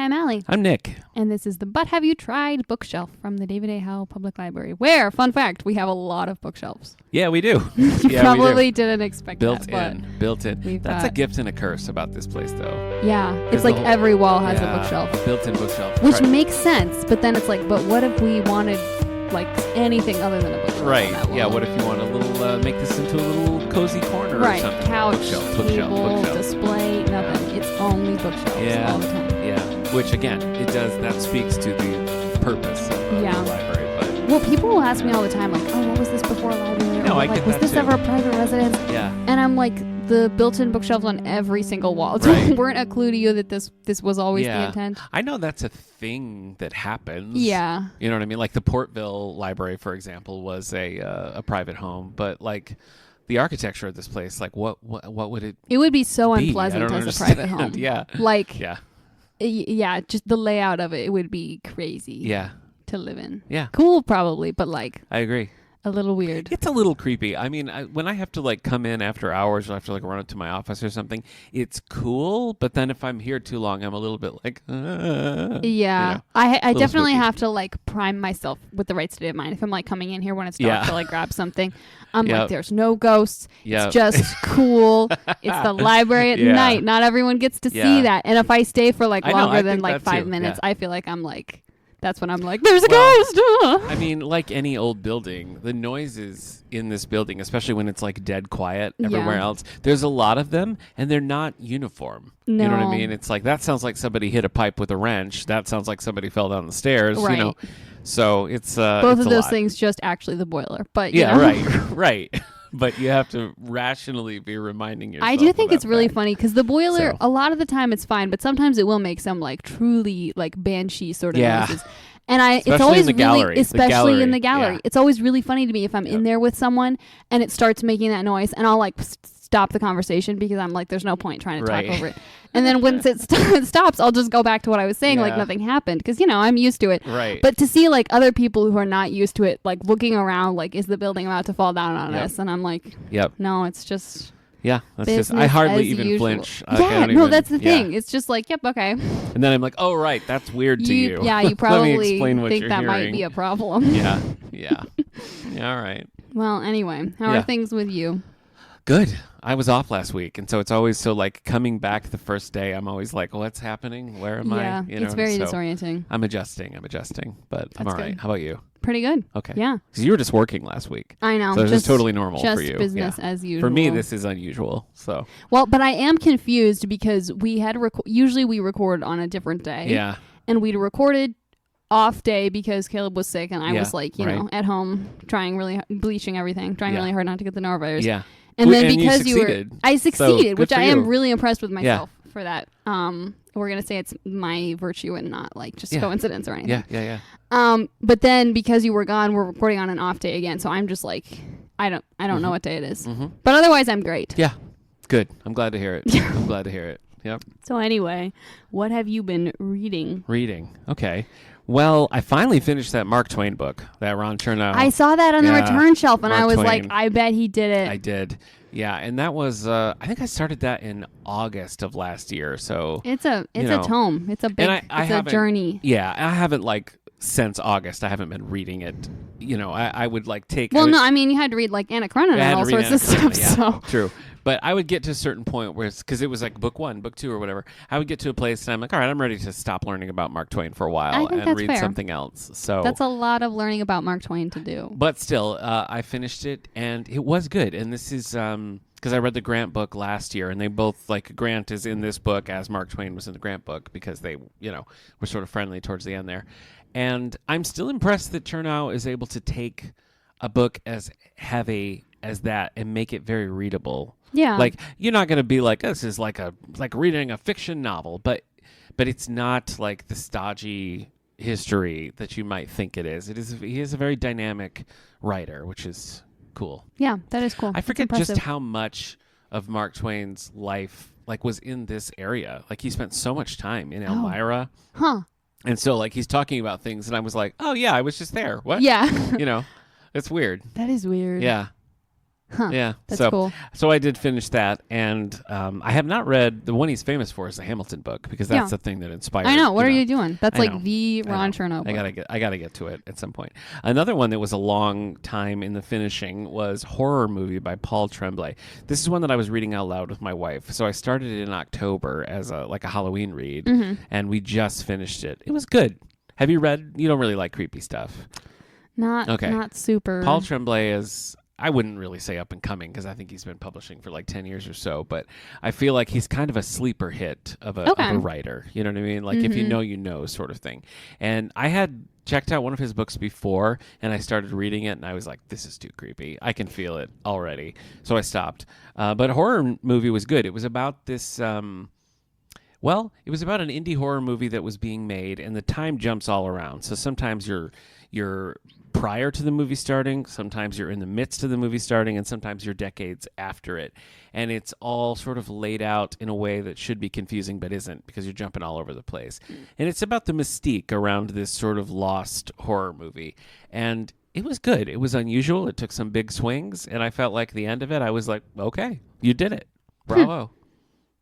Hi, I'm Allie. I'm Nick. And this is the But Have You Tried bookshelf from the David A. Howe Public Library, where, fun fact, we have a lot of bookshelves. Yeah, we do. You probably didn't expect built that. Built in. That's a gift and a curse about this place, though. Yeah, it's like every wall has a bookshelf. Built-in bookshelf. Which makes sense, but then it's like, but what if we wanted like anything other than a bookshelf? Right. Yeah, what if you want a little, make this into a little cozy corner or something? Right, couch, bookshelf, display, nothing. It's only bookshelves all the time. Yeah, which again, that speaks to the purpose of the library. But well, people will ask me all the time, like, oh, what was this before a library? No, I get was that this too. ever a private residence? Yeah. And I'm like, the built-in bookshelves on every single wall. It weren't a clue to you that this was always the intent. I know that's a thing that happens. Yeah. You know what I mean? Like the Portville Library, for example, was a private home, but like the architecture of this place, like what would it? It would be so be? unpleasant as a private home. Yeah. Like. Yeah. Just the layout of it would be crazy. Yeah. To live in. Yeah. Cool, probably, but like. I agree. A little weird. It's a little creepy. I mean, when I have to like come in after hours or I have to like run up to my office or something, it's cool. But then if I'm here too long, I'm a little bit like, yeah. You know, I definitely spooky. have to like prime myself with the right state of mind. If I'm like coming in here when it's dark to like grab something, I'm like, there's no ghosts. It's just cool. It's the library at night. Not everyone gets to see that. And if I stay for like longer than like 5 minutes, I feel like I'm like, that's when I'm like, there's a ghost. I mean, like any old building, the noises in this building, especially when it's like dead quiet everywhere else, there's a lot of them and they're not uniform. No. You know what I mean? It's like, that sounds like somebody hit a pipe with a wrench. That sounds like somebody fell down the stairs, you know? So it's both it's of those lot. things, just actually the boiler. But yeah, know. right. But you have to rationally be reminding yourself. I do think it's really fact. funny because the boiler, a lot of the time it's fine, but sometimes it will make some like truly like banshee sort of noises. And it's always in the gallery. really, especially in the gallery. Yeah. It's always really funny to me if I'm in there with someone and it starts making that noise, and I'll like stop the conversation because I'm like, there's no point trying to talk over it. And then once it stops, I'll just go back to what I was saying, like nothing happened, because I'm used to it. Right. But to see like other people who are not used to it, like looking around, like, is the building about to fall down on us? And I'm like, no, it's just. Yeah, that's just, I hardly even usual. flinch. That's the thing. It's just like, yep, okay. And then I'm like, oh, right, that's weird to you. Yeah, you probably Let me explain what think you're that hearing. might be a problem. Yeah, all right. Well, anyway, how are things with you? Good. I was off last week, and so it's always so like coming back the first day, I'm always like, what's happening? Where am I? Yeah, it's very disorienting. I'm adjusting, but I'm all right. Good. How about you? Pretty good. Okay. Yeah. Because you were just working last week. I know. So this is totally normal for you. Just business as usual. For me, this is unusual. So. Well, but I am confused because we had usually we record on a different day. Yeah. And we'd recorded off day because Caleb was sick and I was like, you know, at home trying bleaching everything, trying really hard not to get the norovirus. Yeah. And then because I succeeded, so, which I am really impressed with myself for that. We're going to say it's my virtue and not like just coincidence or anything. Yeah. But then because you were gone, we're recording on an off day again. So I'm just like, I don't know what day it is. But otherwise I'm great. Yeah. Good. I'm glad to hear it. I'm glad to hear it. Yep. So anyway, what have you been reading? Okay. Well, I finally finished that Mark Twain book, that Ron Chernow. I saw that on the return shelf, and Mark I was Twain. like, I bet he did it. I did. Yeah, and that was, I think I started that in August of last year, so. It's a tome. It's a big, it's a journey. Yeah, I haven't, like, since August, I haven't been reading it. I would, like, take. Well, no, I mean, you had to read, like, Anna Karenina and all sorts of stuff, so. True. But I would get to a certain point where because it was like book 1, book 2, or whatever. I would get to a place and I'm like, all right, I'm ready to stop learning about Mark Twain for a while and read something else. So that's a lot of learning about Mark Twain to do. But still, I finished it and it was good. And this is because I read the Grant book last year, and they both like Grant is in this book as Mark Twain was in the Grant book because they were sort of friendly towards the end there. And I'm still impressed that Chernow is able to take a book as heavy as that and make it very readable. Yeah. Like, you're not going to be like, this is like reading a fiction novel, but it's not like the stodgy history that you might think it is. He is a very dynamic writer, which is cool. Yeah, that is cool. I forget just how much of Mark Twain's life like was in this area. Like, he spent so much time in Elmira. Huh. And so like he's talking about things and I was like, oh yeah, I was just there. What? Yeah. It's weird. That is weird. Yeah. Huh. Yeah. That's cool. So I did finish that, and I have not read the one he's famous for is the Hamilton book, because that's the thing that inspired. I know. What are you doing? That's the Ron Chernow book. I gotta get to it at some point. Another one that was a long time in the finishing was Horror Movie by Paul Tremblay. This is one that I was reading out loud with my wife. So I started it in October as a Halloween read, and we just finished it. It was good. Have you read? You don't really like creepy stuff. Not super. Paul Tremblay is, I wouldn't really say up and coming, because I think he's been publishing for like 10 years or so, but I feel like he's kind of a sleeper hit of a writer. You know what I mean? Like if you know sort of thing. And I had checked out one of his books before, and I started reading it, and I was like, this is too creepy. I can feel it already. So I stopped. But Horror Movie was good. It was about this... it was about an indie horror movie that was being made, and the time jumps all around. So sometimes you're prior to the movie starting, sometimes you're in the midst of the movie starting, and sometimes you're decades after it. And it's all sort of laid out in a way that should be confusing but isn't, because you're jumping all over the place. And it's about the mystique around this sort of lost horror movie. And it was good. It was unusual. It took some big swings, and I felt like the end of it, I was like, okay, you did it. Bravo.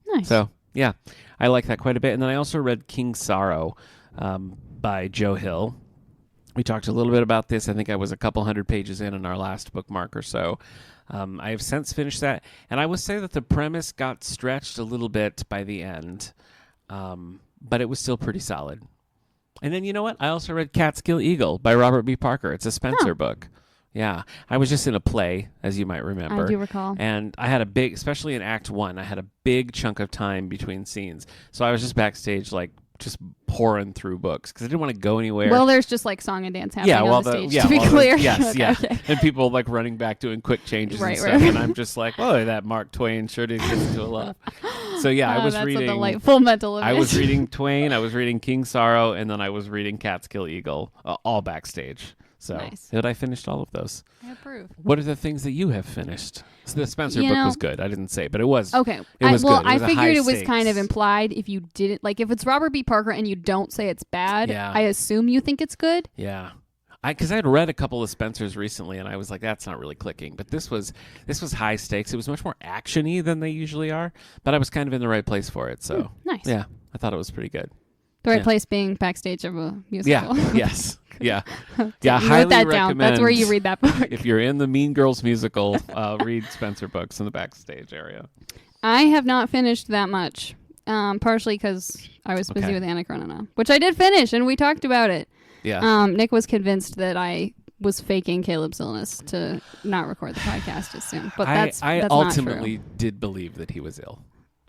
Nice. So, yeah, I like that quite a bit. And then I also read King Sorrow by Joe Hill. We talked a little bit about this. I think I was a couple hundred pages in our last bookmark or so. I have since finished that. And I will say that the premise got stretched a little bit by the end, but it was still pretty solid. And then, you know what? I also read Catskill Eagle by Robert B. Parker. It's a Spencer book. Yeah. I was just in a play, as you might remember. I do recall. And I had a big, especially in Act 1, I had a big chunk of time between scenes. So I was just backstage, just pouring through books, because I didn't want to go anywhere. Well, there's just song and dance happening on the stage, to be clear. Yes, okay. And people running back doing quick changes and stuff. And I'm just like, oh, that Mark Twain sure did get into a lot. So yeah, I was reading. That's a delightful mental image. I was reading Twain, I was reading King Sorrow, and then I was reading Catskill Eagle, all backstage. So nice. I finished all of those. I approve. What are the things that you have finished? So the Spencer book was good. I didn't say, but it was. Okay. It was good. I figured it was kind of implied if you didn't, if it's Robert B. Parker and you don't say it's bad, I assume you think it's good. Yeah. Because I had read a couple of Spencers recently, and I was like, that's not really clicking. But this was high stakes. It was much more action-y than they usually are, but I was kind of in the right place for it. So nice. Yeah, I thought it was pretty good. The right place being backstage of a musical. Yeah. Yes. Yeah. Yeah. Highly recommend. Down. That's where you read that book. If you're in the Mean Girls musical, read Spencer books in the backstage area. I have not finished that much, partially because I was busy with Anna Karenina, which I did finish, and we talked about it. Yeah. Nick was convinced that I was faking Caleb's illness to not record the podcast as soon, but that's ultimately not true. did believe that he was ill.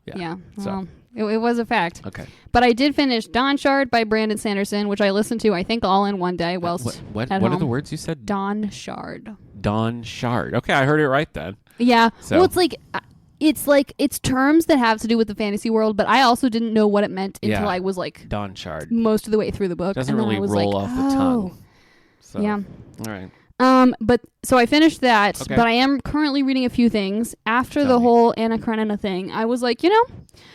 Yeah. Well, it was a fact. Okay. But I did finish Dawn Shard by Brandon Sanderson, which I listened to, I think, all in one day whilst What at are home. the words you said? Dawn Shard. Dawn Shard. Okay, I heard it right then. Yeah. So. Well, it's terms that have to do with the fantasy world, but I also didn't know what it meant until I was Dawn Shard. Most of the way through the book. Doesn't really roll off the tongue. So, yeah. All right. But so I finished that, but I am currently reading a few things. After the whole Anna Karenina thing, I was like,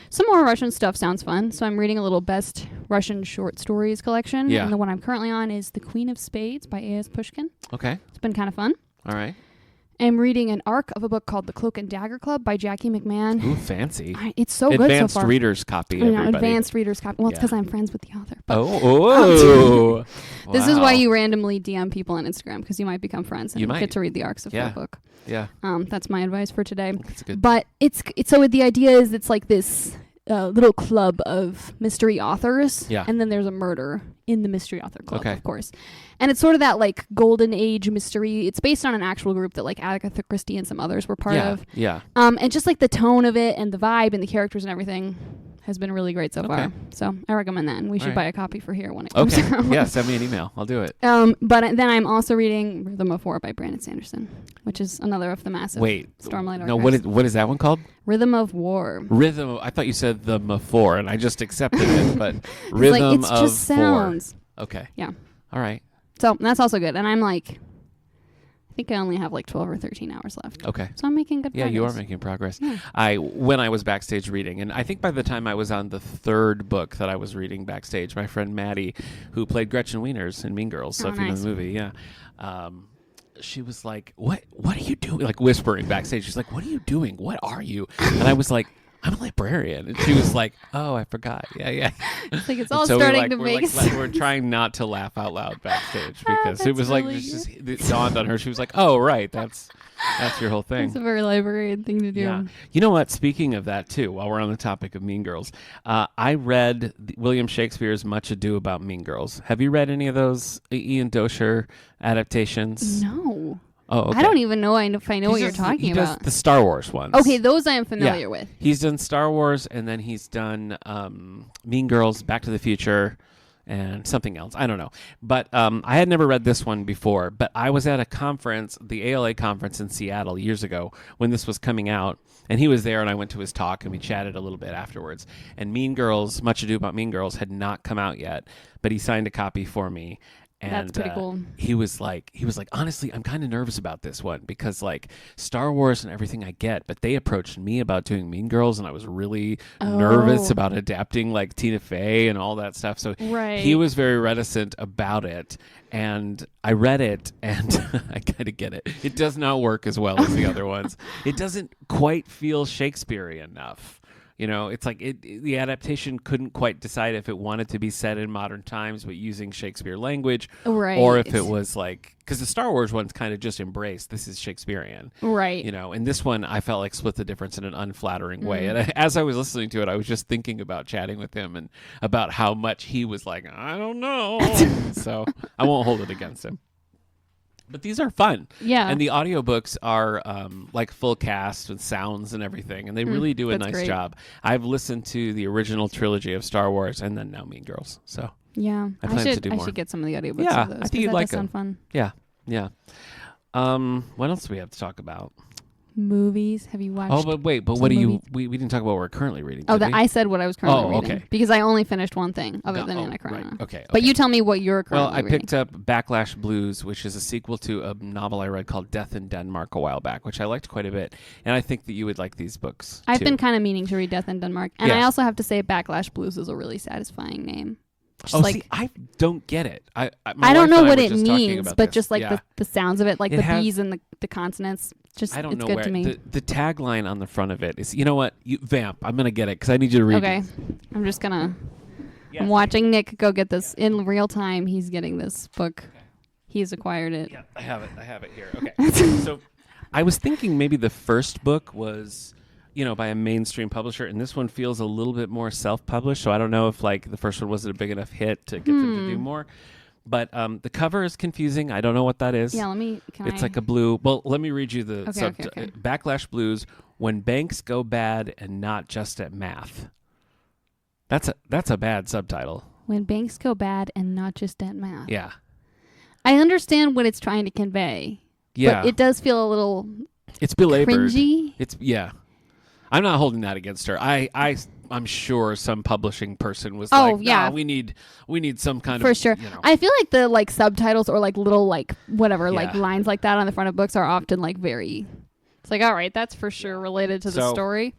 some more Russian stuff sounds fun. So I'm reading a little Best Russian Short Stories collection. Yeah. And the one I'm currently on is The Queen of Spades by A.S. Pushkin. Okay. It's been kind of fun. All right. I'm reading an arc of a book called The Cloak and Dagger Club by Jackie McMahon. Ooh, fancy. It's so good so Advanced far. reader's copy, everybody. Advanced reader's copy. Well, it's because I'm friends with the author. But This is why you randomly DM people on Instagram, because you might become friends and you get to read the arcs of the book. Yeah. That's my advice for today. That's good. But it's so the idea is it's like this little club of mystery authors. Yeah. And then there's a murder in the mystery author club, of course. And it's sort of that golden age mystery. It's based on an actual group that Agatha Christie and some others were part of. Yeah. And just the tone of it and the vibe and the characters and everything has been really great so far. So I recommend that, and we should buy a copy for here when it comes out. Yeah, send me an email. I'll do it. But then I'm also reading Rhythm of War by Brandon Sanderson, which is another of the massive Stormlight Archives. No, what is that one called? Rhythm of War. I thought you said the Mafor, and I just accepted it, but Rhythm it's of just sounds. War. Okay. Yeah. All right. So that's also good, and I'm I think I only have 12 or 13 hours left. Okay. So I'm making good progress. Yeah, you are making progress. Yeah. When I was backstage reading, and I think by the time I was on the third book that I was reading backstage, my friend Maddie, who played Gretchen Wieners in Mean Girls, so if you know the movie, she was like, what are you doing? Like whispering backstage. She's like, what are you doing? What are you? And I was like, I'm a librarian. And she was like, oh, I forgot. Yeah. It's like it's all starting to make sense. We're trying not to laugh out loud backstage because it was really like, it dawned on her. She was like, oh, right. That's your whole thing. It's a very librarian thing to do. Yeah. You know what? Speaking of that, too, while we're on the topic of Mean Girls, I read William Shakespeare's Much Ado About Mean Girls. Have you read any of those Ian Doescher adaptations? No. Oh, okay. I don't even know if I know what you're talking about. He does the Star Wars ones. Okay, those I am familiar with. He's done Star Wars, and then he's done Mean Girls, Back to the Future, and something else. I don't know. But I had never read this one before, but I was at a conference, the ALA conference in Seattle years ago when this was coming out, and he was there, and I went to his talk, and we chatted a little bit afterwards. And Mean Girls, Much Ado About Mean Girls, had not come out yet, but he signed a copy for me. And that's pretty cool. He was like, honestly, I'm kind of nervous about this one because like Star Wars and everything I get, but they approached me about doing Mean Girls, and I was really nervous about adapting like Tina Fey and all that stuff. So he was very reticent about it. And I read it, and I kind of get it. It does not work as well as the other ones. It doesn't quite feel Shakespearean enough. You know, it's like the adaptation couldn't quite decide if it wanted to be set in modern times but using Shakespeare language, or if it was like, because the Star Wars ones kind of just embraced this is Shakespearean, right? You know, and this one I felt like split the difference in an unflattering way. And as I was listening to it, I was just thinking about chatting with him and about how much he was like, I don't know. So I won't hold it against him. But these are fun. Yeah. And the audiobooks are like full cast with sounds and everything. And they really do a nice job. I've listened to the original trilogy of Star Wars and then now Mean Girls. So yeah, I plan to do more. I should get some of the audiobooks of those. I think you'd like them. Sound fun. Yeah. What else do we have to talk about? Movies. Have you watched? Oh, but wait. But what do you? We didn't talk about what we're currently reading. I said what I was currently reading. Okay. Because I only finished one thing other than Anna Karenina. Right. Okay. But you tell me what you're currently reading. Well, I picked reading. up Backlash Blues, which is a sequel to a novel I read called Death in Denmark a while back, which I liked quite a bit, and I think that you would like these books. I've been kind of meaning to read Death in Denmark, and I also have to say Backlash Blues is a really satisfying name. See, I don't get it. I don't know what it means, but just like the sounds of it, like the B's and the consonants. Just I don't it's know good where to me. The tagline on the front of it is, you know what, Vamp. I'm gonna get it because I need you to read. Okay, I'm just gonna. Yes. I'm watching Nick go get this in real time. He's getting this book. Okay. He's acquired it. Yeah, I have it here. Okay. So I was thinking maybe the first book was, by a mainstream publisher, and this one feels a little bit more self-published. So I don't know if like the first one wasn't a big enough hit to get them to do more. But the cover is confusing. I don't know what that is. Yeah, It's like a blue. Well, let me read you the okay. Backlash Blues. When banks go bad and not just at math. That's a bad subtitle. When banks go bad and not just at math. Yeah. I understand what it's trying to convey. Yeah. But it does feel a little. It's belabored. Cringy. I'm not holding that against her. I'm sure some publishing person was we need some kind of. For sure. I feel like the subtitles or little whatever lines like that on the front of books are often very. It's all right, that's for sure related to the story.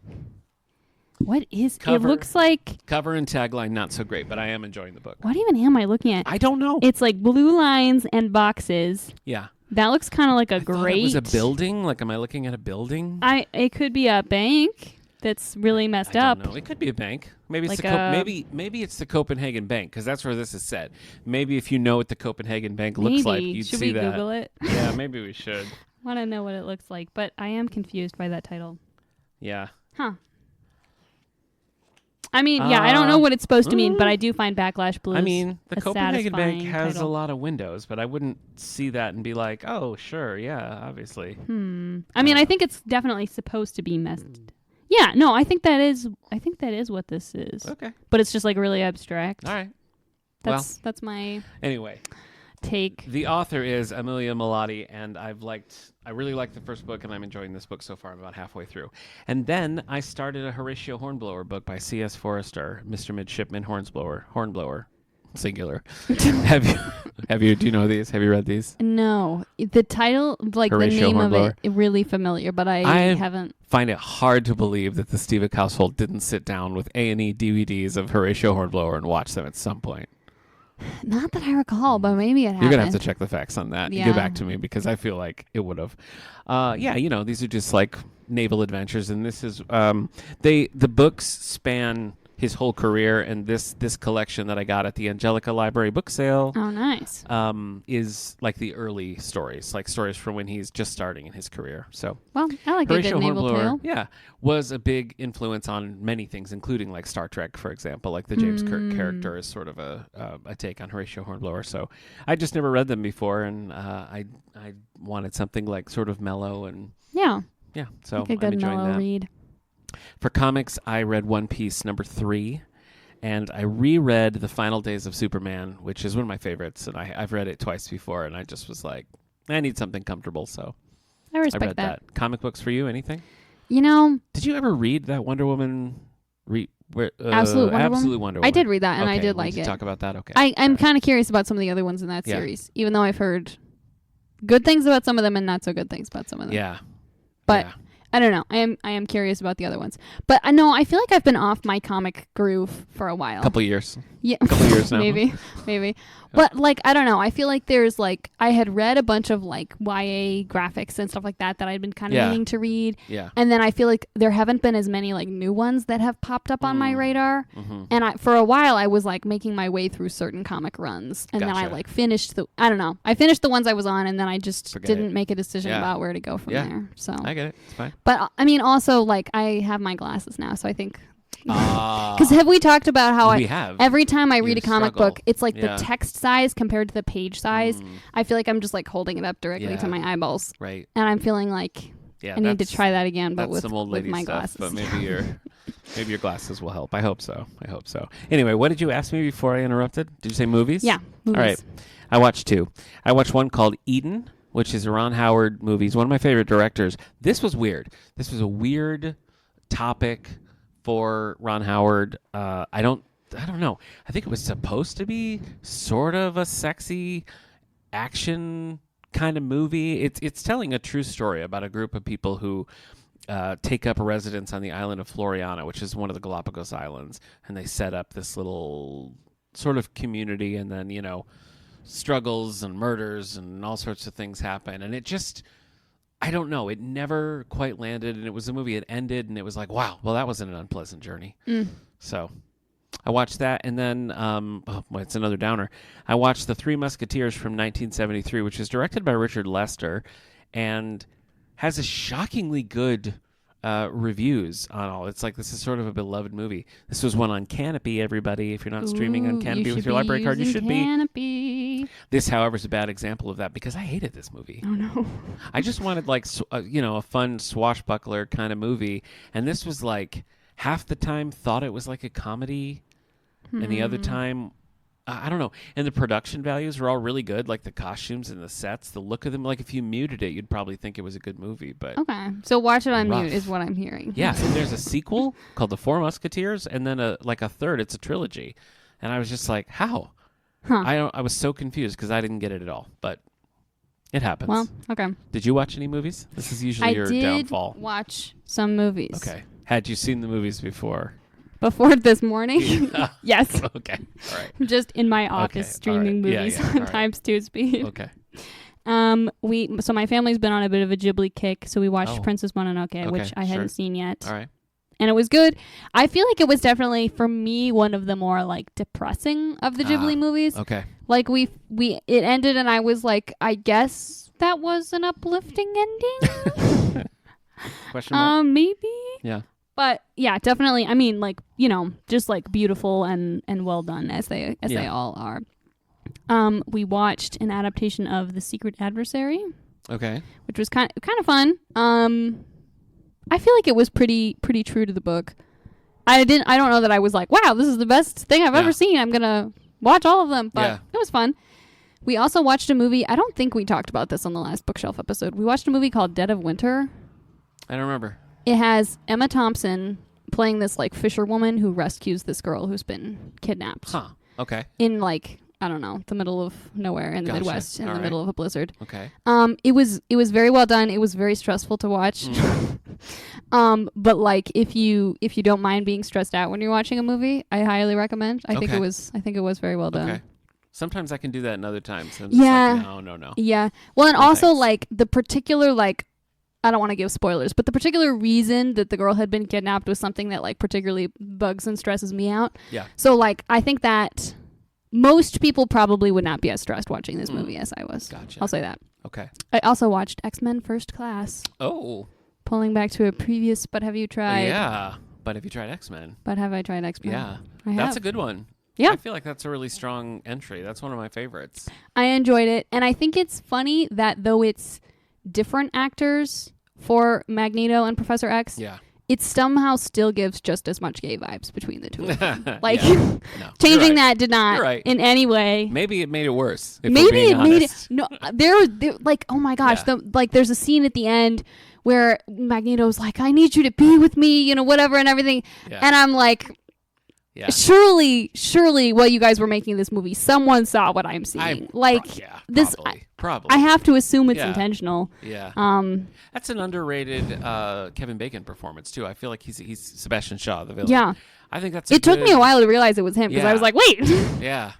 What is it? Looks like cover and tagline not so great, but I am enjoying the book. What even am I looking at? I don't know. It's blue lines and boxes. Yeah. That looks kind of like a grate. It was a building. Am I looking at a building? It could be a bank that's really messed up. I don't know. It could be a bank. Maybe it's maybe it's the Copenhagen Bank because that's where this is set. Maybe if you know what the Copenhagen Bank looks like, you'd see that. Should we Google it? Yeah, maybe we should. I want to know what it looks like, but I am confused by that title. Yeah. Huh. I mean, I don't know what it's supposed to mean, but I do find Backlash Blues. I mean, the Copenhagen Bank has title. a lot of windows, but I wouldn't see that and be like, oh, sure, yeah, obviously. I mean, I think it's definitely supposed to be messed. Yeah, no, I think that is what this is. Okay. But it's just really abstract. All right. That's my take. The author is Amelia Malati, and I really liked the first book, and I'm enjoying this book so far. I'm about halfway through. And then I started a Horatio Hornblower book by C.S. Forrester, Mr. Midshipman Hornblower, singular. Have you? Do you know these? Have you read these? No. The title, Horatio the name Hornblower. of it, really familiar, but I haven't. Find it hard to believe that the Stevick household didn't sit down with A&E DVDs of Horatio Hornblower and watch them at some point. Not that I recall, but maybe it happened. You're going to have to check the facts on that and get back to me because I feel like it would have. These are just like naval adventures. And this is, the books span his whole career, and this collection that I got at the Angelica Library book sale. Oh, nice. Is like the early stories, like stories from when he's just starting in his career. So, well, I like a good naval tale. Yeah, was a big influence on many things, including like Star Trek, for example. Like the James Kirk character is sort of a take on Horatio Hornblower. So, I just never read them before, and I wanted something like sort of mellow and yeah. So like a good I'm enjoying mellow that. read. For comics, I read One Piece #3, and I reread The Final Days of Superman, which is one of my favorites, and I've read it twice before, and I just was like, I need something comfortable, so I respect read that. Comic books for you, anything? Did you ever read that Wonder Woman? Absolute Wonder Woman? I did read that, and I did like it. Talk about that? Okay. I'm kind of curious about some of the other ones in that series, even though I've heard good things about some of them and not so good things about some of them. Yeah. But... Yeah. I don't know. I am curious about the other ones. But no, I feel like I've been off my comic groove for a while. Couple years. Yeah. Couple years now. Maybe. Yeah. But like, I don't know. I feel like there's like, I had read a bunch of like YA graphics and stuff like that I'd been kind of meaning to read. Yeah. And then I feel like there haven't been as many like new ones that have popped up on my radar. Mm-hmm. And for a while I was like making my way through certain comic runs. And then I like finished I finished the ones I was on, and then I just didn't make a decision about where to go from there. So I get it. It's fine. But I mean, also like I have my glasses now, so I think because have we talked about how every time I read a comic book, it's like the text size compared to the page size. I feel like I'm just like holding it up directly to my eyeballs, right? And I'm feeling like I need to try that again, but with my glasses. But maybe your glasses will help. I hope so. Anyway, what did you ask me before I interrupted? Did you say movies? Yeah, movies. All right, I watched 2. I watched one called Eden, which is a Ron Howard movie. He's one of my favorite directors. This was weird. This was a weird topic for Ron Howard. I don't know. I think it was supposed to be sort of a sexy action kind of movie. It's telling a true story about a group of people who take up a residence on the island of Floriana, which is one of the Galapagos Islands, and they set up this little sort of community, and then struggles and murders and all sorts of things happen, and it just, I don't know, it never quite landed, and it was a movie, it ended, and it was like, wow, well, that wasn't an unpleasant journey. So I watched that, and then it's another downer. I watched The Three Musketeers from 1973, which is directed by Richard Lester, and has a shockingly good reviews on all. It's like, this is sort of a beloved movie. This was one on Canopy, everybody. If you're not streaming on Canopy with your library card, you should be. This, however, is a bad example of that because I hated this movie. Oh, no. I just wanted like, a fun swashbuckler kind of movie. And this was like, half the time thought it was like a comedy, and the other time, I don't know. And the production values were all really good, like the costumes and the sets, the look of them. Like if you muted it, you'd probably think it was a good movie. But okay, so watch it on mute is what I'm hearing. Yeah, and there's a sequel called The Four Musketeers, and then a third. It's a trilogy, and I was just like, how? I was so confused because I didn't get it at all. But it happens. Well, okay. Did you watch any movies? This is usually your downfall. I did watch some movies. Okay. Had you seen the movies before? Before this morning? Yes. Okay. All right. I'm just in my office streaming movies on times 2 speed. Okay. So my family's been on a bit of a Ghibli kick, so we watched Princess Mononoke, which I hadn't seen yet. All right. And it was good. I feel like it was definitely, for me, one of the more like depressing of the Ghibli movies. Okay. Like it ended and I was like, I guess that was an uplifting ending? Question mark? Maybe. Yeah. But yeah, definitely. I mean, like, just like beautiful and well done as they all are. We watched an adaptation of The Secret Adversary. Okay. Which was kind of fun. I feel like it was pretty true to the book. I don't know that I was like, wow, this is the best thing I've ever seen. I'm gonna watch all of them, but it was fun. We also watched a movie. I don't think we talked about this on the last bookshelf episode. We watched a movie called Dead of Winter. I don't remember. It has Emma Thompson playing this like fisherwoman who rescues this girl who's been kidnapped. Huh. Okay. In like, I don't know, the middle of nowhere in the Midwest in the middle of a blizzard. Okay. It was very well done. It was very stressful to watch. But like if you don't mind being stressed out when you're watching a movie, I highly recommend. I think it was very well done. Okay. Sometimes I can do that, and other times I'm just no. Yeah. Well, and also like the particular I don't want to give spoilers, but the particular reason that the girl had been kidnapped was something that like particularly bugs and stresses me out. Yeah. So like I think that most people probably would not be as stressed watching this movie as I was. Gotcha. I'll say that. Okay. I also watched X-Men First Class. Oh. Pulling back to a previous, but have you tried? Yeah. But have you tried X-Men? But have I tried X-Men? Yeah. I have. That's a good one. Yeah. I feel like that's a really strong entry. That's one of my favorites. I enjoyed it. And I think it's funny that though it's different actors for Magneto and Professor X, it somehow still gives just as much gay vibes between the two of them. Like, changing that did not in any way. Maybe it made it worse. Maybe it made it. No, there, like, oh my gosh. There's a scene at the end where Magneto's like, I need you to be with me, you know, whatever and everything. Yeah. And I'm like, surely while you guys were making this movie, someone saw what I'm seeing. Probably. I have to assume it's intentional. Yeah. That's an underrated Kevin Bacon performance too. I feel like he's Sebastian Shaw, the villain. Yeah. I think that's. It took me a while to realize it was him because I was like, wait. Yeah.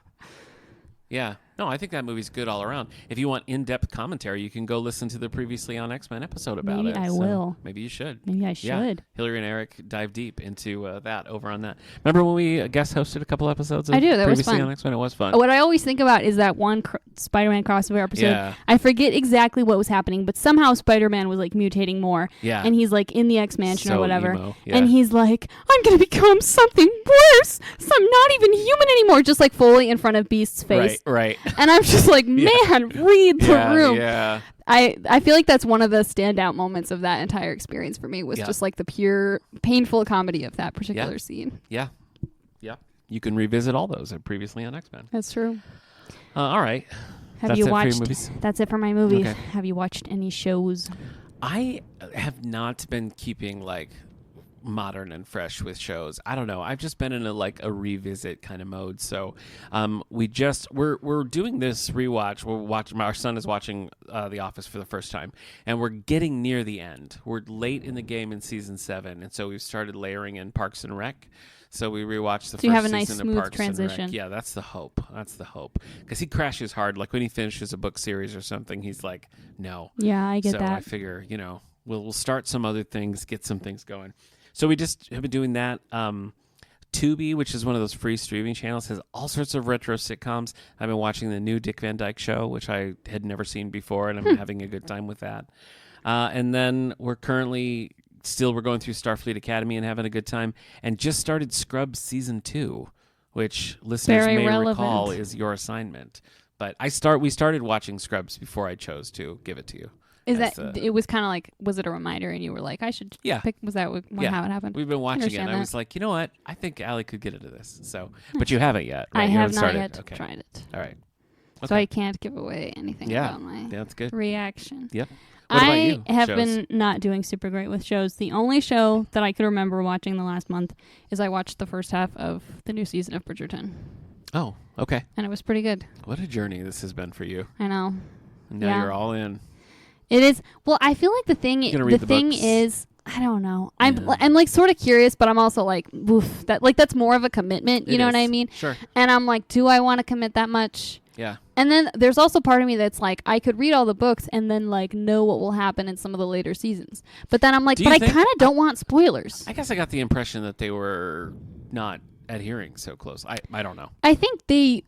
Yeah. No, I think that movie's good all around. If you want in-depth commentary, you can go listen to the previously on X-Men episode about it. Maybe I will. Maybe you should. Maybe I should. Yeah. Hillary and Eric dive deep into that over on that. Remember when we guest hosted a couple episodes of I do. That was previously fun. on X-Men? It was fun. What I always think about is that one Spider-Man crossover episode. Yeah. I forget exactly what was happening, but somehow Spider-Man was like mutating more. Yeah. And he's like in the X-Mansion or whatever. Emo. Yeah. And he's like, I'm going to become something worse. So I'm not even human anymore. Just like fully in front of Beast's face. Right. And I'm just like, man, read the room. Yeah. I feel like that's one of the standout moments of that entire experience for me was just like the pure painful comedy of that particular scene. Yeah. You can revisit all those previously on X-Men. That's true. All right. That's it for your movies? That's it for my movies. Okay. Have you watched any shows? I have not been keeping like modern and fresh with shows. I don't know. I've just been in a revisit kind of mode. So we're doing this rewatch. We're watching. Our son is watching The Office for the first time, and we're getting near the end. We're late in the game in season 7, and so we've started layering in Parks and Rec. So we rewatched the first season of Parks and Rec. So you have a nice smooth transition. Yeah, that's the hope. Because he crashes hard. Like when he finishes a book series or something, he's like, no. Yeah, I get that. So I figure, we'll start some other things, get some things going. So we just have been doing that. Tubi, which is one of those free streaming channels, has all sorts of retro sitcoms. I've been watching the new Dick Van Dyke Show, which I had never seen before, and I'm having a good time with that. And then we're going through Starfleet Academy and having a good time, and just started Scrubs Season 2, which listeners may recall is your assignment. But we started watching Scrubs before I chose to give it to you. It was kind of like, was it a reminder and you were like, I should pick, was that how it happened? We've been watching it and I was like, you know what? I think Allie could get into this. So, but you haven't yet, right? I have not yet tried it. All right. Okay. So I can't give away anything about my that's good. reaction. Yep. What about you? I have been not doing super great with shows. The only show that I could remember watching the last month is I watched the first half of the new season of Bridgerton. Oh, okay. And it was pretty good. What a journey this has been for you. I know. And now you're all in. It is. Well, I feel like the thing is, I don't know. I'm like sort of curious, but I'm also like, oof, that's more of a commitment. You know what I mean? Sure. And I'm like, do I want to commit that much? Yeah. And then there's also part of me that's like, I could read all the books and then like know what will happen in some of the later seasons. But then I'm like, I kind of don't want spoilers. I guess I got the impression that they were not adhering so close. I don't know. I think the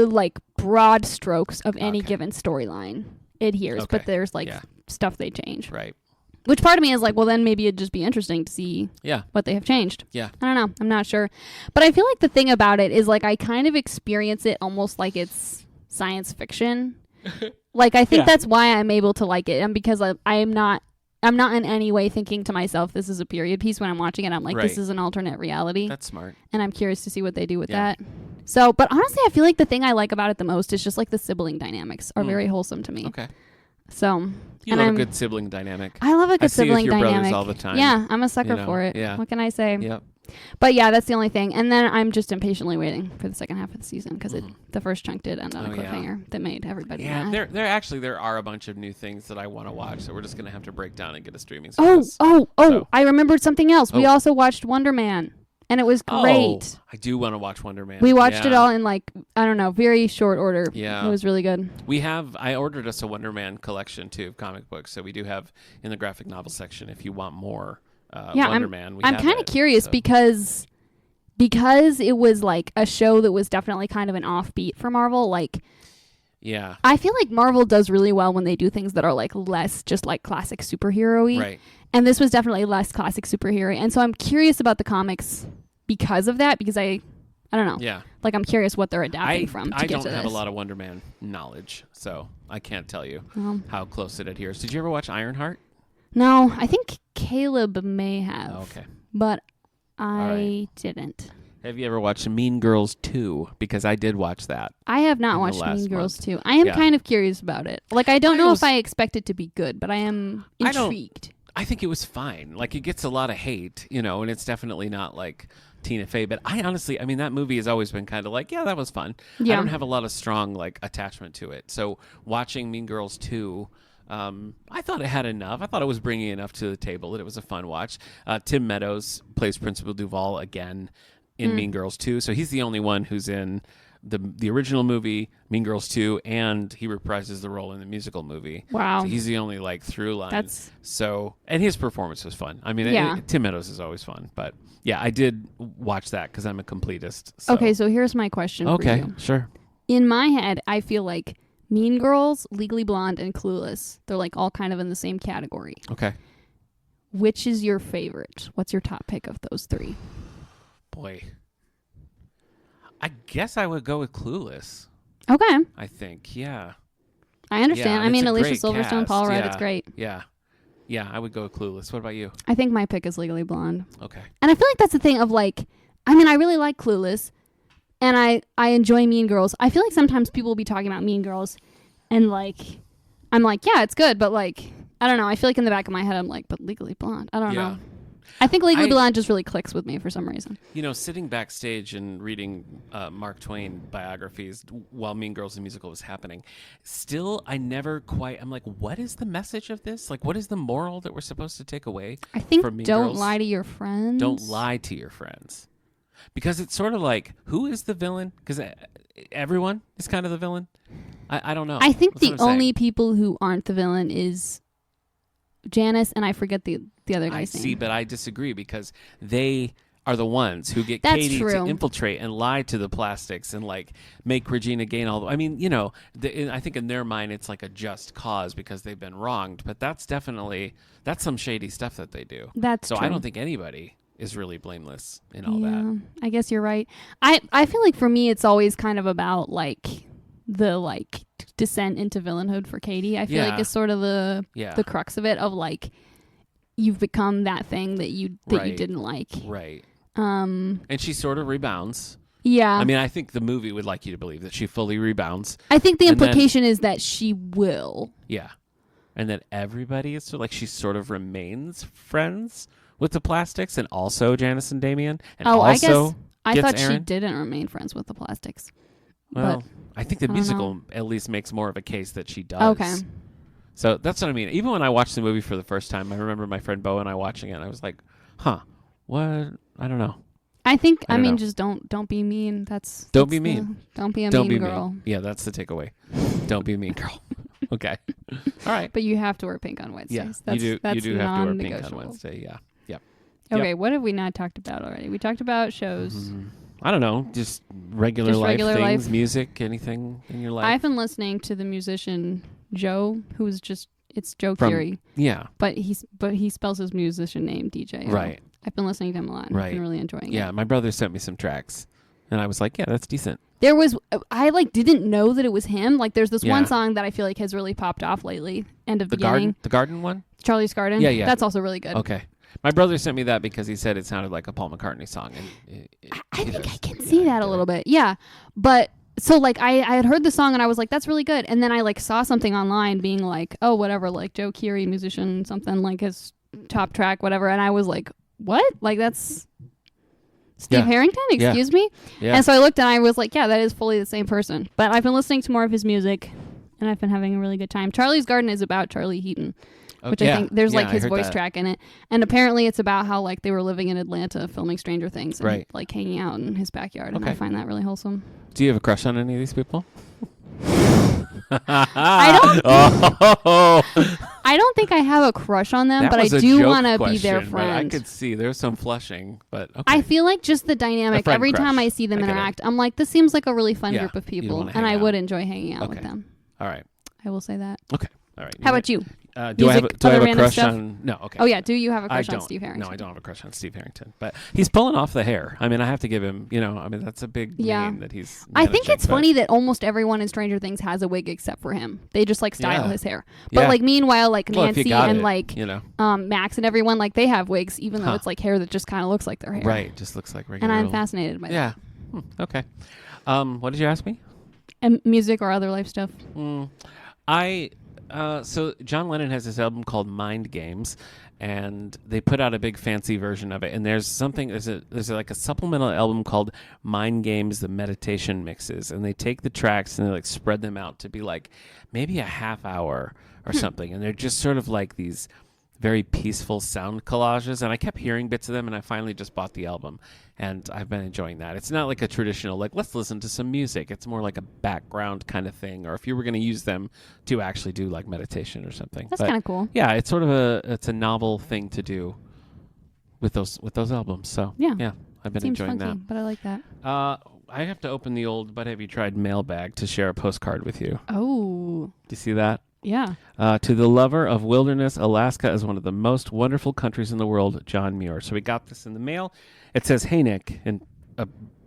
like broad strokes of any given storyline adheres, but there's like stuff they change. Right. Which part of me is like, well, then maybe it'd just be interesting to see what they have changed. Yeah. I don't know. I'm not sure. But I feel like the thing about it is like I kind of experience it almost like it's science fiction. Like I think that's why I'm able to like it. And because I'm not in any way thinking to myself, this is a period piece when I'm watching it. I'm like, this is an alternate reality. That's smart. And I'm curious to see what they do with that. So, but honestly, I feel like the thing I like about it the most is just like the sibling dynamics are very wholesome to me. Okay. So you love a good sibling dynamic. I love a good sibling dynamic. Brothers all the time. Yeah, I'm a sucker for it. Yeah. What can I say? Yep. But yeah, that's the only thing. And then I'm just impatiently waiting for the second half of the season because the first chunk did end on a cliffhanger that made everybody mad. There are a bunch of new things that I want to watch, so we're just gonna have to break down and get a streaming service. I remembered something else. We also watched Wonder Man And it was great. Oh, I do want to watch Wonder Man. We watched it all in like, I don't know, very short order. Yeah. It was really good. I ordered us a Wonder Man collection too of comic books. So we do have in the graphic novel section, if you want more Wonder Man. I'm kind of curious because it was like a show that was definitely kind of an offbeat for Marvel. Like, yeah, I feel like Marvel does really well when they do things that are like less just like classic superhero-y. Right. And this was definitely less classic superhero. And so I'm curious about the comics because of that, because I don't know. Yeah. Like, I'm curious what they're adapting from to I get don't to have this. a lot of Wonder Man knowledge, so I can't tell you how close it adheres. Did you ever watch Ironheart? No, I think Caleb may have. Oh, okay. But I didn't. Have you ever watched Mean Girls 2? Because I did watch that. I have not watched Mean Girls 2. I am kind of curious about it. Like, I don't know if I expect it to be good, but I am intrigued. I think it was fine. Like, it gets a lot of hate, and it's definitely not like Tina Fey. But I honestly, I mean, that movie has always been kind of like, yeah, that was fun. Yeah. I don't have a lot of strong, like, attachment to it. So watching Mean Girls 2, I thought it had enough. I thought it was bringing enough to the table that it was a fun watch. Tim Meadows plays Principal Duval again in Mean Girls 2. So he's the only one who's in the original movie, Mean Girls 2, and he reprises the role in the musical movie. Wow. So he's the only, like, through line. And his performance was fun. I mean, Tim Meadows is always fun. But, yeah, I did watch that because I'm a completist. So. Okay, so here's my question for you. Okay, sure. In my head, I feel like Mean Girls, Legally Blonde, and Clueless, they're, like, all kind of in the same category. Okay. Which is your favorite? What's your top pick of those three? Boy. I guess I would go with Clueless. Okay. I think, yeah. I understand. Yeah, I mean, Alicia Silverstone, Paul Rudd, it's great. Yeah. Yeah, I would go with Clueless. What about you? I think my pick is Legally Blonde. Okay. And I feel like that's the thing of, like, I mean, I really like Clueless, and I enjoy Mean Girls. I feel like sometimes people will be talking about Mean Girls, and, like, I'm like, yeah, it's good, but, like, I don't know. I feel like in the back of my head, I'm like, but Legally Blonde. I don't know. I think Legally Blonde just really clicks with me for some reason. Sitting backstage and reading Mark Twain biographies while Mean Girls the musical was happening, still, I'm like, what is the message of this? Like, what is the moral that we're supposed to take away I think from Mean don't Girls? lie to your friends. Don't lie to your friends. Because it's sort of like, who is the villain? Because everyone is kind of the villain. I don't know. I think the only people who aren't the villain is Janice, and I forget the other guy's name. See, but I disagree because they are the ones who get Katie to infiltrate and lie to the plastics and, like, make Regina gain all the... I mean, I think in their mind it's like a just cause because they've been wronged, but that's some shady stuff that they do. That's so true. I don't think anybody is really blameless in all that. I guess you're right. I feel like for me it's always kind of about, like, the, like, descent into villainhood for Katie. I feel like it's sort of the crux of it, of, like, you've become that thing that you didn't like. Right. And she sort of rebounds. Yeah. I mean, I think the movie would like you to believe that she fully rebounds. I think the implication is that she will. Yeah. And that everybody is like, she sort of remains friends with the plastics and also Janice and Damien. And I thought Aaron. she didn't remain friends with the plastics. Well, I think the musical at least makes more of a case that she does. Okay. So that's what I mean. Even when I watched the movie for the first time, I remember my friend Bo and I watching it, and I was like, huh, what? I don't know. I think, I mean, just don't be mean. Don't be mean. Don't be a mean girl. Mean. Yeah, that's the takeaway. Don't be a mean girl. Okay. All right. But you have to wear pink on Wednesdays. Yeah, you do have to wear pink on Wednesday. Yeah. Yep. Okay, what have we not talked about already? We talked about shows. Mm-hmm. I don't know, just regular life, music, anything in your life. I've been listening to the musician Joe, who's it's Joe Keery. Yeah. But he spells his musician name DJ. Right. I've been listening to him a lot. And I've been really enjoying it. Yeah, my brother sent me some tracks, and I was like, yeah, that's decent. I didn't know that it was him. Like, there's this one song that I feel like has really popped off lately. End of beginning. The Garden one? Charlie's Garden. Yeah. That's also really good. Okay. My brother sent me that because he said it sounded like a Paul McCartney song. And I think I can see that a little bit. Yeah. But so, like, I had heard the song and I was like, that's really good. And then I, like, saw something online being like, oh, whatever, like Joe Keery, musician, something, like his top track, whatever. And I was like, what? Like, that's Steve Harrington? Excuse me? Yeah. And so I looked and I was like, yeah, that is fully the same person. But I've been listening to more of his music and I've been having a really good time. Charlie's Garden is about Charlie Heaton. which I think there's like his voice track in it. And apparently it's about how like they were living in Atlanta filming Stranger Things and like hanging out in his backyard. And I find that really wholesome. Do you have a crush on any of these people? I don't think I have a crush on them, but I do want to be their friend. I could see there's some flushing, but okay. I feel like just the dynamic every time I see them interact, I'm like, this seems like a really fun group of people, and I would enjoy hanging out with them. All right. I will say that. Okay. All right. How about you? Do I have a crush on? No. Okay. Oh yeah. Do you have a crush on Steve Harrington? No, I don't have a crush on Steve Harrington, but he's pulling off the hair. I mean, I have to give him. That's a big name that he's. I think it's funny that almost everyone in Stranger Things has a wig except for him. They just like style his hair. But like meanwhile, like Nancy and like Max and everyone, like they have wigs, even though it's like hair that just kind of looks like their hair. Right. Just looks like regular. And I'm fascinated by that. Yeah. Okay. What did you ask me? And music or other life stuff. So John Lennon has this album called Mind Games, and they put out a big fancy version of it. And there's like a supplemental album called Mind Games, the meditation mixes, and they take the tracks and they like spread them out to be like maybe a half hour or something, and they're just sort of like these very peaceful sound collages. And I kept hearing bits of them, and I finally just bought the album, and I've been enjoying that. It's not like a traditional like let's listen to some music. It's more like a background kind of thing, or if you were going to use them to actually do like meditation or something. That's kind of cool. Yeah, it's sort of a novel thing to do with those albums. So yeah, I've been enjoying funky, that. But I like that. I have to open the old But Have You Tried mailbag to share a postcard with you. Oh, do you see that? Yeah. To the lover of wilderness, Alaska is one of the most wonderful countries in the world, John Muir. So we got this in the mail. It says, "Hey Nick," and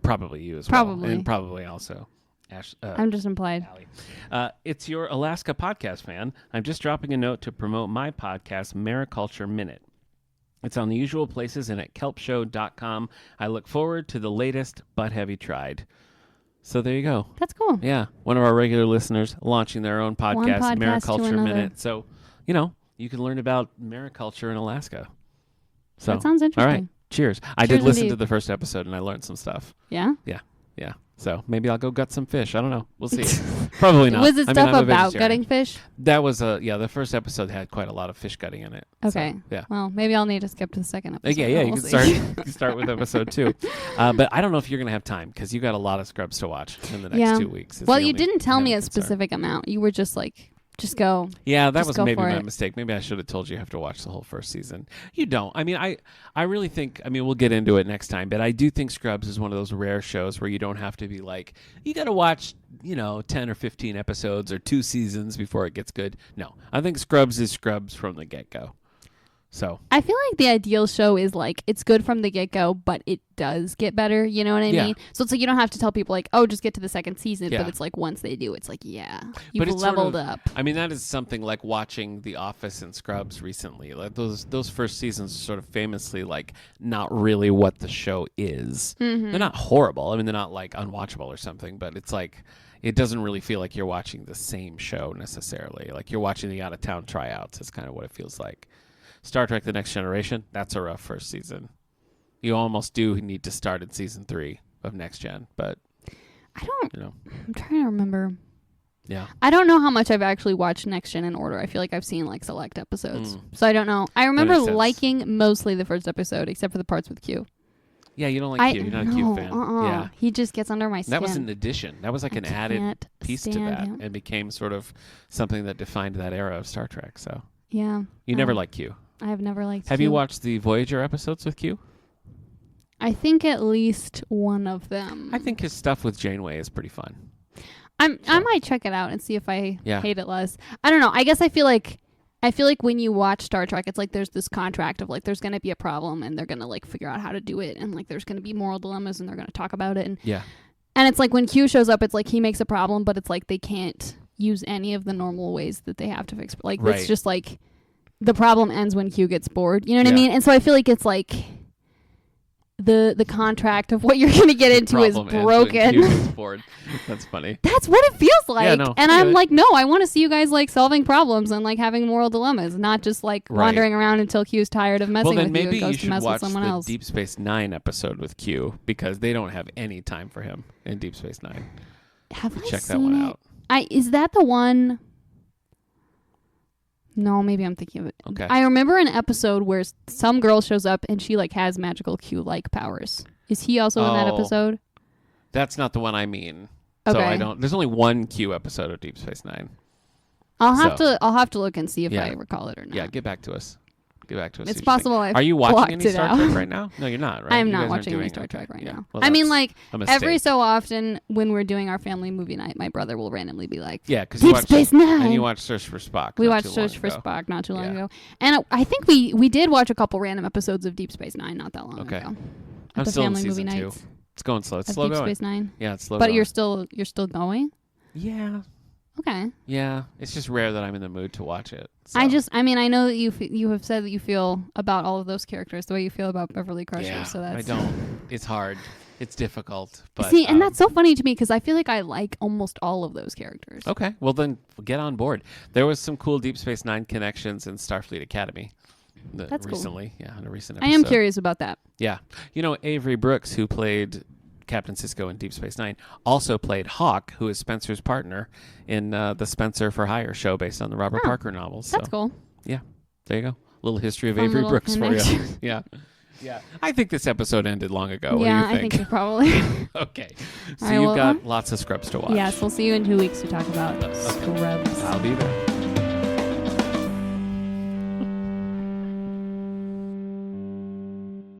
probably you as well, and probably also Ash. I'm just implied. It's your Alaska podcast fan. I'm just dropping a note to promote my podcast, Mariculture Minute. It's on the usual places and at kelpshow.com. I look forward to the latest But Have You Tried? So there you go. That's cool. Yeah. One of our regular listeners launching their own podcast, Mariculture Minute. So, you can learn about mariculture in Alaska. So that sounds interesting. All right. Cheers. I did listen to the first episode and I learned some stuff. Yeah? Yeah. Yeah. So maybe I'll go gut some fish. I don't know. We'll see. Probably not. Was it stuff about gutting fish? That was the first episode had quite a lot of fish gutting in it. Okay. So, yeah. Well, maybe I'll need to skip to the second episode. Yeah, you can start with episode 2. But I don't know if you're going to have time because you got a lot of Scrubs to watch in the next 2 weeks. Well, you didn't tell me a specific amount. You were just like, just go. Yeah, that was maybe my mistake. Maybe I should have told you have to watch the whole first season. You don't. I mean, I really think, we'll get into it next time, but I do think Scrubs is one of those rare shows where you don't have to be like, you got to watch, 10 or 15 episodes or 2 seasons before it gets good. No, I think Scrubs is Scrubs from the get-go. So I feel like the ideal show is like it's good from the get-go, but it does get better. You know what I mean? So it's like you don't have to tell people like, oh, just get to the second season. But it's like once they do, it's like, you've leveled up. I mean, that is something like watching The Office and Scrubs recently. Like those first seasons are sort of famously like not really what the show is. Mm-hmm. They're not horrible. I mean, they're not like unwatchable or something, but it's like it doesn't really feel like you're watching the same show necessarily. Like you're watching the out-of-town tryouts. It's kind of what it feels like. Star Trek The Next Generation, that's a rough first season. You almost do need to start in season 3 of Next Gen, but I don't I'm trying to remember. Yeah. I don't know how much I've actually watched Next Gen in order. I feel like I've seen like select episodes. So I don't know. I remember liking mostly the first episode except for the parts with Q. Yeah, you don't like Q. You're not a Q fan. Yeah. He just gets under my skin. That was an addition. That was like an added piece to that and became sort of something that defined that era of Star Trek. So yeah. You never liked Q. I have never liked Q. Have you watched the Voyager episodes with Q? I think at least one of them. I think his stuff with Janeway is pretty fun. I might check it out and see if I hate it less. I don't know. I guess I feel like when you watch Star Trek, it's like there's this contract of like there's going to be a problem and they're going to like figure out how to do it, and like there's going to be moral dilemmas and they're going to talk about it. And it's like when Q shows up, it's like he makes a problem, but it's like they can't use any of the normal ways that they have to fix. Like it's just like the problem ends when Q gets bored. You know what I mean? And so I feel like it's like the contract of what you're going to get into is broken. Q gets bored. That's funny. That's what it feels like. Yeah, no, and I'm like, no, I want to see you guys like solving problems and like having moral dilemmas, not just like wandering around until Q's tired of messing with you and goes to mess with someone else. Well, then maybe you should watch the Deep Space Nine episode with Q because they don't have any time for him in Deep Space Nine. Have I check seen that one it? out. Is that the one? No, maybe I'm thinking of it. Okay. I remember an episode where some girl shows up and she like has magical Q-like powers. Is he also in that episode? That's not the one I mean. Okay. So I don't. There's only one Q episode of Deep Space Nine. I'll have to look and see if I recall it or not. Yeah, get back to us. It's possible. Are you watching any Star Trek right now? No, you're not, right? I'm not watching any Star Trek right now. Well, I mean, like, every so often when we're doing our family movie night, my brother will randomly be like, yeah, because Deep Space Nine. And you watched Search for Spock. We watched Search for Spock not too long ago. And I think we did watch a couple random episodes of Deep Space Nine not that long ago. I'm the still family in movie season 2. nights. It's going slow. It's slow Deep going. Space Nine? Yeah, it's slow but going. you're still going? Yeah. Okay. Yeah, it's just rare that I'm in the mood to watch it. So. I know that you have said that you feel about all of those characters the way you feel about Beverly Crusher. Yeah, so that's... I don't. It's hard. It's difficult. But, see, and that's so funny to me because I feel like I like almost all of those characters. Okay, well then get on board. There was some cool Deep Space Nine connections in Starfleet Academy. That's recently. Cool. Yeah, in a recent episode. I am curious about that. Yeah. Avery Brooks, who played Captain Sisko in Deep Space Nine, also played Hawk, who is Spencer's partner in the Spencer for Hire show based on the Robert Parker novels. That's cool. Yeah, there you go. A little history of Avery Brooks connection. for you. Yeah. Yeah. I think this episode ended long ago. Yeah, what do you think? I think you probably. Okay. So right, you've got lots of Scrubs to watch. Yes, we'll see you in 2 weeks to talk about Scrubs. I'll be there.